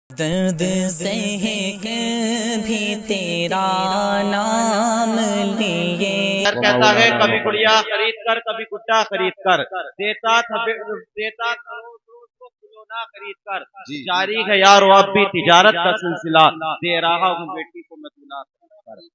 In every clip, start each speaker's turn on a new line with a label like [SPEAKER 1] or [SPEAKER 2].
[SPEAKER 1] दर्द सह भी तेरा नाम लिए।
[SPEAKER 2] कहता है कभी गुड़िया खरीद कर कभी गुड्डा खरीद कर, देता खिलौना खरीद कर, जारी है यार अब भी तिजारत का सिलसिला, दे रहा हूँ बेटी को मैं दूल्हा खरीद कर,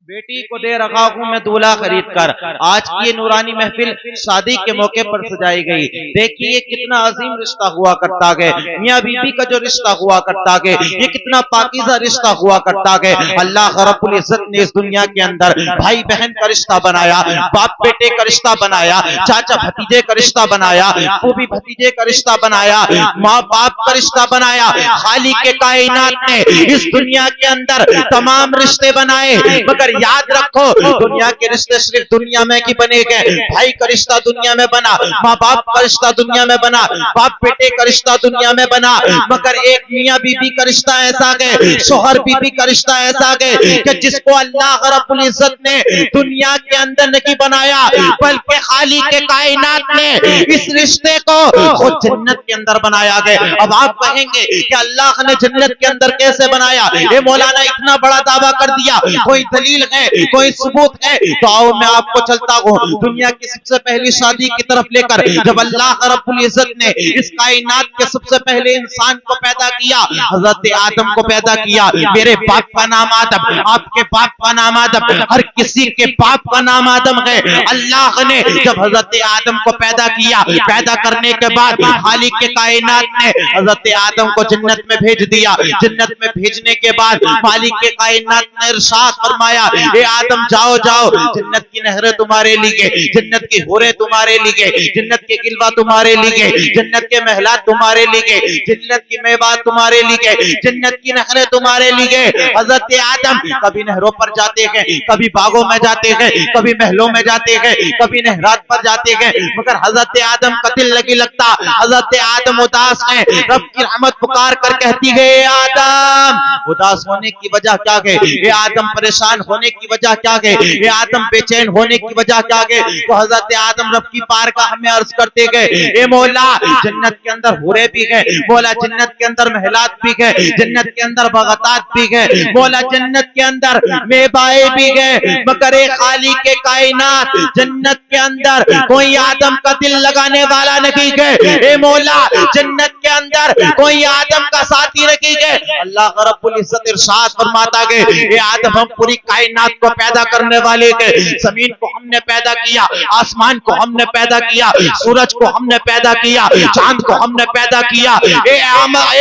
[SPEAKER 2] बेटी को दे रखा हूँ मैं दूल्हा खरीद कर। आज की ये नूरानी महफिल शादी के मौके पर सजाई गई। देखिए कितना अजीम रिश्ता हुआ करता है, मियाँ बीबी का जो रिश्ता हुआ करता है ये कितना पाकीज़ा रिश्ता हुआ करता है। अल्लाह रब्बुल इज्जत ने इस दुनिया के अंदर भाई बहन का रिश्ता बनाया, बाप बेटे का रिश्ता बनाया, चाचा भतीजे का रिश्ता बनाया, फूफी भतीजे का रिश्ता बनाया, माँ बाप का रिश्ता बनाया। खालिक के कायनात ने इस दुनिया के अंदर तमाम रिश्ते बनाए, मगर याद रखो दुनिया के रिश्ते सिर्फ दुनिया में ही बने गए। भाई का रिश्ता दुनिया में बना, माँ बाप का रिश्ता दुनिया में बना, बाप बेटे का रिश्ता दुनिया में बना, मगर एक मियाँ बीबी का रिश्ता ऐसा गए, शोहर बीबी का रिश्ता ऐसा गए कि जिसको अल्लाह रब्बुल इज्जत ने दुनिया के अंदर नहीं बनाया, बल्कि खालिक के कायनात ने इस रिश्ते को खुद जन्नत के अंदर बनाया गया। अब आप कहेंगे कि अल्लाह ने जन्नत के अंदर कैसे बनाया? ये मौलाना इतना बड़ा दावा कर दिया, कोई दलील है, कोई सबूत है? तो आओ मैं आपको चलता हूँ दुनिया की सबसे पहली शादी की तरफ लेकर। जब अल्लाह रब्बुल इज्जत ने इस कायनात के सबसे पहले इंसान को पैदा किया, हजरत आदम को पैदा किया। मेरे बाप का नाम आदम, आपके बाप का नाम आदम, हर किसी के बाप का नाम आदम है। अल्लाह ने जब हजरत आदम को पैदा किया, पैदा करने के बाद खालिक के कायनात ने हजरत आदम को जन्नत में भेज दिया। जन्नत में भेजने के बाद मालिक के कायनात ने इरशाद फरमाया, ए आदम जाओ जाओ, जन्नत की नहरें तुम्हारे लिए, जन्नत की होरें तुम्हारे लिए, जन्नत के गिलवा तुम्हारे लिए, जन्नत के महलात तुम्हारे लिए, जन्नत की मेवात तुम्हारे लिए, जन्नत की नहरें तुम्हारे लिए। हजरत आदम कभी नहरों पर जाते हैं, कभी बागों में जाते हैं, कभी महलों में जाते हैं, कभी नहरात पर जाते हैं, मगर हजरत आदम का दिल नहीं लगता। हजरत आदम उदास है, रब की रहमत पुकार कर कहती है, आदम उदास होने की वजह क्या है? ये आदम परेशान होने की वजह क्या है? ये आदम बेचैन होने की वजह क्या है? तो हजरत आदम रब की पार का हमें अर्ज करते गए, ए मौला जन्नत के अंदर हुरे भी है, मौला जन्नत के अंदर महलात भी है, जन्नत के अंदर बगतात भी है, मौला जन्नत के अंदर मेवाए भी है, मगर एक खालिक के कायनात जन्नत के अंदर कोई आदम का दिल लगाने वाला नहीं है। ए मौला जन्नत के अंदर कोई आदम का साथी नहीं है। अल्लाह रब्बुल इज्जत इरशाद फरमाता है, ए आदम हम पूरी कायनात को पैदा करने वाले थे, जमीन को हमने पैदा किया, आसमान को हमने पैदा किया, सूरज को हमने पैदा किया, चांद को हमने पैदा किया, ए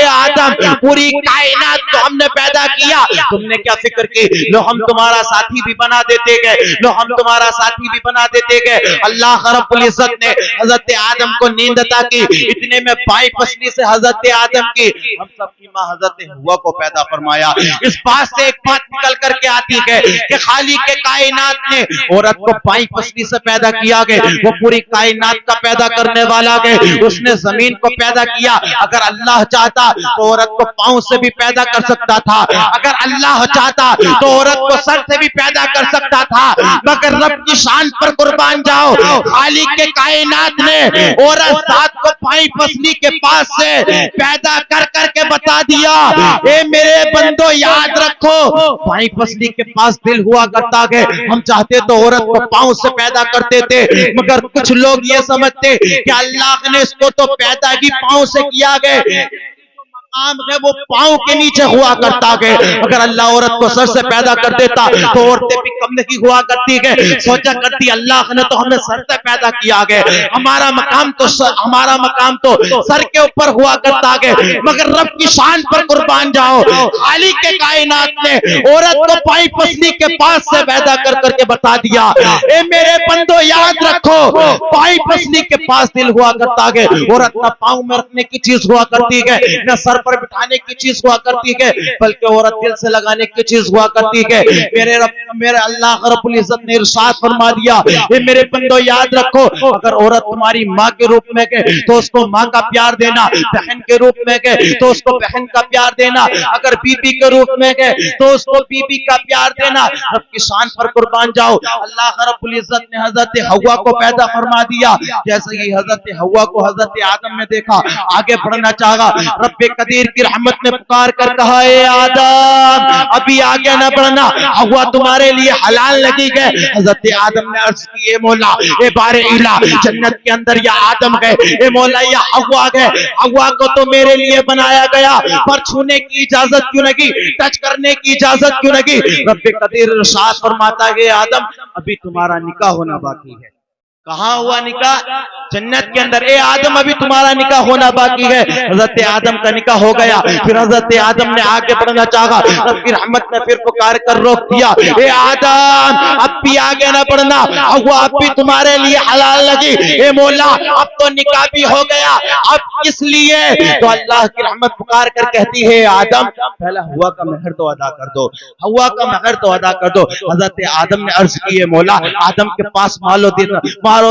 [SPEAKER 2] आदम पूरी कायनात को हमने पैदा किया। तुमने क्या फिक्र की? लो हम तुम्हारा साथी भी बना देते गए, लो हम तुम्हारा साथी भी बना देते गए। अल्लाह रब्बुल इज्जत ने हजरत आदम को नींद अता की, इतने में बाई पसली से हजरत आदम की हम सबकी माँ हजरत हव्वा को पैदा फरमाया। इस बात से एक बात निकल करके आती है कि खालिक के कायनात ने औरत को बाई पसली से पैदा किया गया, वो पूरी कायनात का पैदा करने वाला है। उसने जमीन को पैदा किया, अगर अल्लाह चाहता तो औरत को पांव से भी पैदा कर सकता था, अगर अल्लाह चाहता तो औरत को सर से भी पैदा कर सकता था, मगर रब की शान पर कुर्बान जाओ, खालिक के कायनात ने औरत साथ को बाई पसली के पास से पैदा कर करके बता दिया, ए मेरे बंदो याद रखो बाई पसली के पास दिल हुआ करता है। हम चाहते तो औरत को पांव से पैदा करते थे, मगर कुछ लोग ये समझते कि अल्लाह ने इसको तो पैदा ही पांव से किया गया, आम है वो पांव के नीचे हुआ करता है। अगर अल्लाह औरत को सर से पैदा कर देता तो औरतें भी कम नहीं हुआ करती है। सोचा करती अल्लाह ने तो हमें सर से पैदा किया है, हमारा मकाम तो सर के ऊपर हुआ करता है, मगर रब की शान पर कुर्बान जाओ, खालिक के कायनात ने औरत को पाई पसली के पास से पैदा कर करके बता दिया, ए मेरे बंदो याद रखो पाई पसली के पास दिल हुआ करता है। औरत न पांव में रखने की चीज हुआ करती है, न सर पर बिठाने की चीज हुआ करती है, बल्कि औरत दिल से लगाने की चीज हुआ करती है। मेरे अल्लाह रब्बुल इज्जत ने इरशाद फरमा दिया, ये मेरे बंदो याद रखो अगर औरत तुम्हारी माँ के रूप में है तो उसको माँ का प्यार देना, बहन के रूप में है तो उसको बहन का प्यार देना, अगर बीबी के रूप में है तो उसको बीबी का प्यार देना। रब की शान पर कुर्बान जाओ, अल्लाह रब्बुल इज्जत ने हजरत हव्वा को पैदा फरमा दिया। जैसे ही हजरत हव्वा को हजरत आदम ने देखा, आगे बढ़ना चाहा, रब्बे कदीर की रहमत ने पुकार कर कहा, ए आदम अभी आगे न बढ़ना, हवा तुम्हारे लिए हलाल लगी गए। हजरत आदम ने अर्ज की, ए मौला ए बारे इला, जन्नत के अंदर या आदम गए, ए मौला या हवा गए, हवा को तो मेरे लिए बनाया गया, पर छूने की इजाजत क्यों नहीं, टच करने की इजाजत क्यों नहीं। रब्बे कदीर इरशाद फरमाता है, आदम अभी तुम्हारा निकाह होना बाकी है। कहाँ हुआ निकाह? जन्नत के अंदर। ए आदम अभी तुम्हारा निकाह होना बाकी है। हजरत आदम का निकाह हो गया। फिर हजरत आदम ने आगे बढ़ना चाहा, रब्बी रहमत ने फिर पुकार कर रोक दिया, ए आदम अब भी आगे ना बढ़ना, हवा अब भी तुम्हारे लिए हलाल लगी। ए मौला अब तो निकाह भी हो गया, अब किस लिए? तो अल्लाह की रहमत पुकार कर कहती है, आदम पहला हवा का महर तो अदा कर दो, हवा का महर तो अदा कर दो। हजरत आदम ने अर्ज की, मौला आदम के पास मारो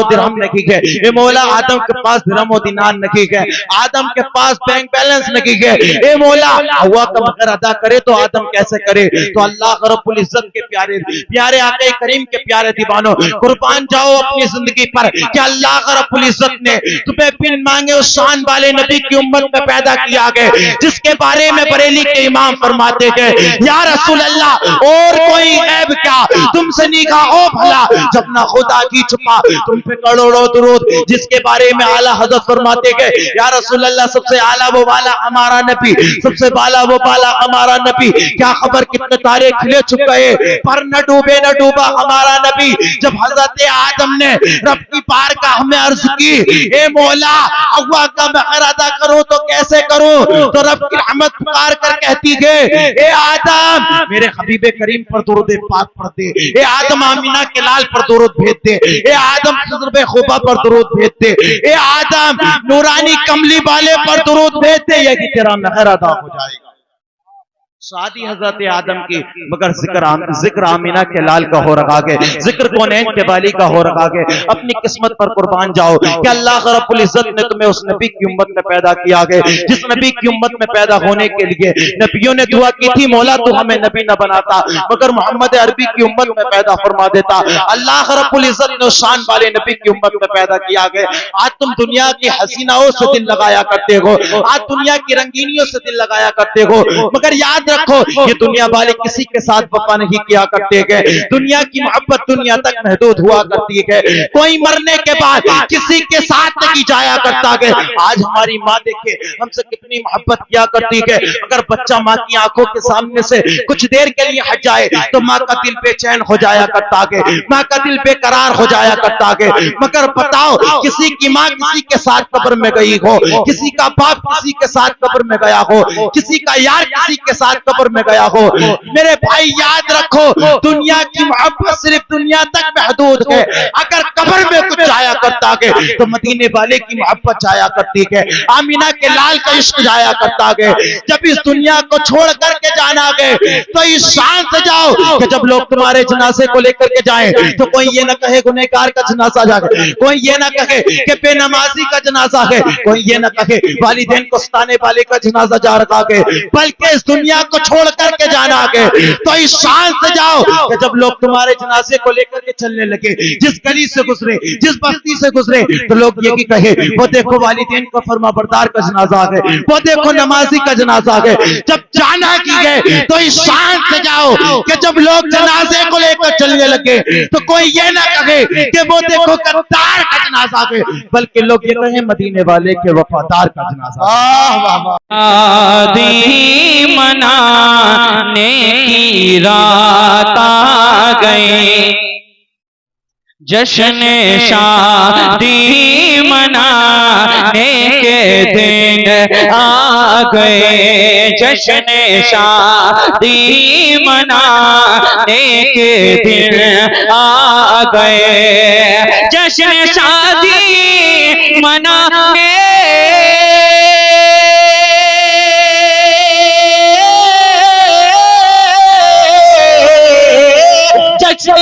[SPEAKER 2] दिरहम नहीं है, ए मौला आदम के पास दिरहम और दिनार नहीं है, आदम के पास बैंक बैलेंस नहीं है, ए मौला हवा का महर अदा करे तो आदम कैसे करे? तो अल्लाह रब्बुल इज्जत के प्यारे आके करीम के प्यारे दीवानों, कुर्बान जाओ अपनी जिंदगी पर कि अल्लाह रब्बुल इज्जत ने तुम्हें बिन मांगे उस शान वाले नबी की उम्मत में पैदा किया गया जिसके बारे में बरेली के इमाम फरमाते गए, या रसूल अल्लाह और कोई ऐब क्या तुमसे निगाह हो भला, जब ना खुदा की छुपा तुम पे करोड़ों दुरूद, जिसके बारे में आला हज़रत फरमाते गए, या रसूल अल्लाह सबसे आला वो वाला हमारा नबी, सबसे बाला वो बाला हमारा नबी, क्या खबर कितने तारे खिले चुके गए पर न डूबा हमारा नबी। जब हजरत आदम ने रब की पार का हमें अर्ज की, ए मौला हवा का महर अदा करूं तो कैसे करूं? तो रब की रहमत पुकार कर कहती है, ए आदम मेरे हबीबे करीम पर दुरूद पाक पढ़ दे, ए आदम आमीना के लाल पर दुरूद भेज दे, ए आदम हज़रत खुबा पर दुरूद भेज दे, ए आदम नूरानी कमली वाले पर दुरूद भेज दे, यही तेरा महर अदा हो जाएगा। शादी हजरत आदम की, मगर जिक्र आमीना के लाल का हो रखा है, जिक्र कौनैन के बाली का हो रखा है। अपनी किस्मत पर कुर्बान जाओ कि अल्लाह रब्बुल इज्जत ने तुम्हें उस नबी की उम्मत में पैदा किया गया जिस नबी की उम्मत में पैदा होने के लिए नबियों ने दुआ की थी, मौला तू हमें नबी न बनाता मगर मोहम्मद अरबी की उम्मत में पैदा फरमा देता। अल्लाह रब्बुल इज्जत ने उस शान वाले नबी की उम्मत में पैदा किया गया। आज तुम दुनिया की हसीनाओं से दिल लगाया करते हो, आज दुनिया की रंगीनियों से दिल लगाया करते हो, मगर याद रखो ये दुनिया वाले किसी के साथ वफा नहीं किया करते हैं। दुनिया की मोहब्बत दुनिया तक महदूद हुआ करती है, कोई मरने के बाद किसी के साथ नहीं जाया करता है। आज हमारी माँ देखे हमसे कितनी मोहब्बत किया करती है, अगर बच्चा माँ की आंखों के सामने से कुछ देर के लिए हट जाए तो माँ का दिल बेचैन हो जाया करता है, माँ का दिल बेकरार हो जाया करता है। मगर बताओ किसी की माँ किसी के साथ कब्र में गई हो, किसी का बाप किसी के साथ कब्र में गया हो, किसी का यार किसी के साथ कब्र में गया हो, मेरे भाई याद रखो दुनिया की मोहब्बत सिर्फ दुनिया तक महदूद है। अगर कब्र में कुछ जाया करता है तो मदीने वाले की मोहब्बत जाया करती है, आमीना के लाल का इश्क जाया करता है। जब इस दुनिया को छोड़ करके जाना है तो इस शान से जाओ कि जब लोग तुम्हारे जनाजे को लेकर के जाएं तो कोई ये ना कहे गुनहगार का जनाजा जाए, कोई ये ना कहे कि बेनमाजी का जनाजा है, कोई ये ना कहे वालिदैन को सताने वाले का जनाजा जा रखा है, बल्कि इस दुनिया को छोड़ करके जाना आगे तो इस शान से जाओ कि जब लोग तुम्हारे जनाजे को लेकर के चलने लगे, जिस गली से गुजरे जिस बस्ती से गुजरे तो लोग ये की कहे वो देखो वालिदैन का फरमाबरदार का जनाजा है, वो देखो नमाजी का जनाजा है। जब जाना की गए तो इस शान से जाओ कि जब लोग जनाजे को लेकर चलने लगे तो कोई ये ना कहे कि वो देखो गद्दार का जनाजा है, बल्कि लोग ये कहे मदीने वाले के वफादार का जनाजा।
[SPEAKER 1] शादी मनाने की रात आ गई, जश्न शादी मनाने के दिन आ गए, जश्न शादी मनाने के दिन आ गए, जश्न शादी मनाने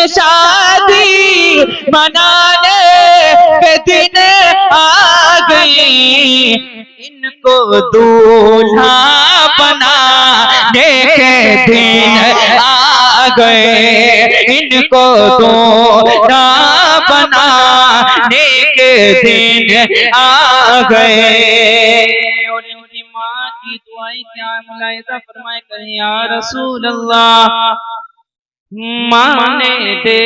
[SPEAKER 1] शादी मनाने के दिन आ गई, इनको दूल्हा बनाने के दिन आ गए, इनको दूल्हा बनाने के दिन आ गए। और इनकी माँ की दुआएं फरमाए कहीं या रसूल अल्लाह, माने दे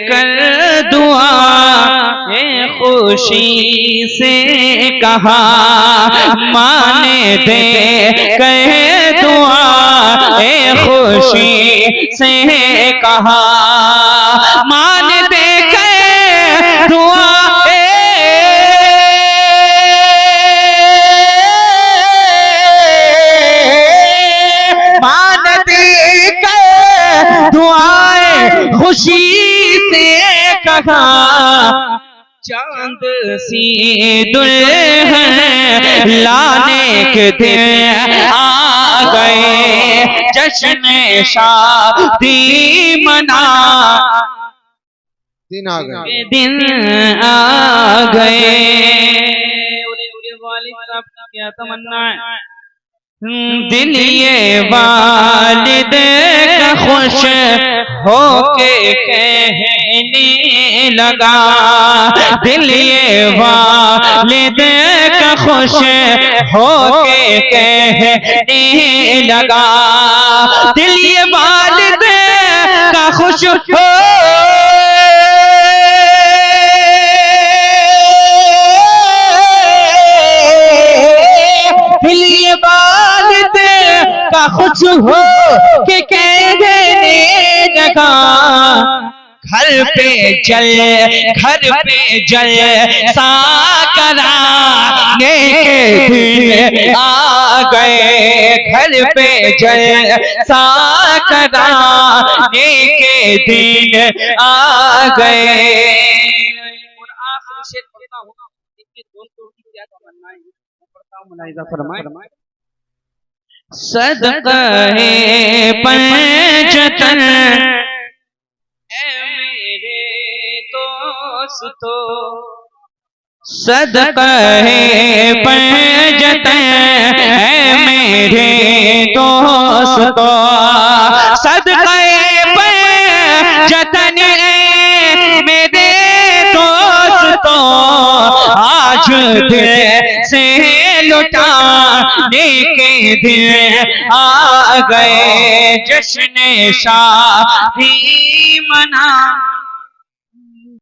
[SPEAKER 1] कर दुआ ये खुशी से कहा, माने दे कर दुआ ये खुशी से कहा, मान दे कर दुआ खुशी से कहा, चांद सी दुल्हन लाने के दिन आ गए, जश्न शादी मना
[SPEAKER 3] दिन आ गए,
[SPEAKER 1] दिन आ गए। वालिद साहब क्या तमन्ना है, दिल ये वालिद का खुश होके कहने लगा, दिल ये वालिद का खुश होके कहने लगा, दिल ये वालिद का खुश हो दिल ये वालिद का खुश हो के कहने लगा, घर पे जल सा कराने के दिन आ गए, घर पे जल सा कराने के दिन आ गए। और आखिरी शेर पढ़ता हूँ, इनके दोस्तों की क्या तमन्नाएं हैं, पढ़ता हूँ, मुलाहिजा फरमाएं। सदक़े पंजतन ऐ मेरे दोस्तों, सदक़े पंजतन ऐ मेरे दोस्तों, सदक़े पंजतन ऐ मेरे दोस्तों, आज दिल से लुटाने के दिन आ गए, जश्न शादी मना